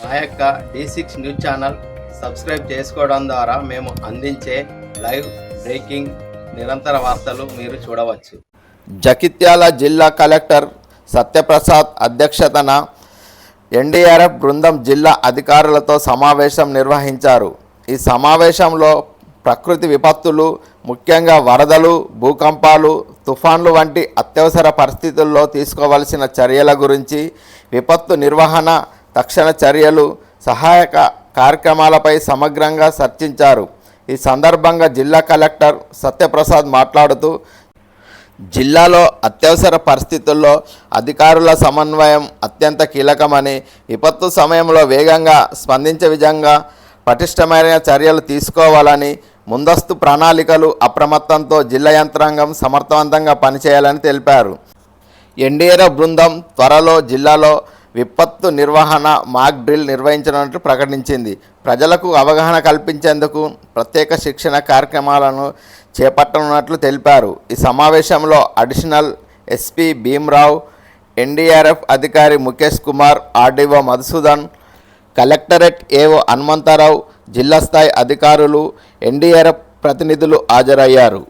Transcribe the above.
మా యొక్క D6 news channel subscribe చేసుకోవడం ద్వారా మేము అందించే లైవ్ బ్రేకింగ్ నిరంతర వార్తలు మీరు చూడవచ్చు. జగిత్యాల జిల్లా కలెక్టర్ సత్యప్రసాద్ అధ్యక్షతన ఎన్డీఆర్ఎఫ్ బృందం జిల్లా అధికారులతో సమావేశం నిర్వహించారు. ఈ సమావేశంలో ప్రకృతి విపత్తులు, ముఖ్యంగా వరదలు, భూకంపాలు, తుఫాన్లు వంటి అత్యవసర పరిస్థితుల్లో తీసుకోవలసిన చర్యల గురించి, విపత్తు నిర్వహణ, తక్షణ చర్యలు, సహాయక కార్యక్రమాలపై సమగ్రంగా చర్చించారు. ఈ సందర్భంగా జిల్లా కలెక్టర్ సత్యప్రసాద్ మాట్లాడుతూ, జిల్లాలో అత్యవసర పరిస్థితుల్లో అధికారుల సమన్వయం అత్యంత కీలకమని, విపత్తు సమయంలో వేగంగా స్పందించే విధంగా పటిష్టమైన చర్యలు తీసుకోవాలని, ముందస్తు ప్రణాళికలు అప్రమత్తంతో జిల్లా యంత్రాంగం సమర్థవంతంగా పనిచేయాలని తెలిపారు. ఎన్డీఆర్ఎఫ్ బృందం త్వరలో జిల్లాలో విపత్తు నిర్వహణ మాక్ డ్రిల్ నిర్వహించనున్నట్లు ప్రకటించింది. ప్రజలకు అవగాహన కల్పించేందుకు ప్రత్యేక శిక్షణ కార్యక్రమాలను చేపట్టనున్నట్లు తెలిపారు. ఈ సమావేశంలో అడిషనల్ ఎస్పీ భీమ్రావు, ఎన్డీఆర్ఎఫ్ అధికారి Mukesh Kumar, RDO Madhusudan, collectorate AO Hanumantha Rao, జిల్లా స్థాయి అధికారులు, ఎన్డీఆర్ఎఫ్ ప్రతినిధులు హాజరయ్యారు.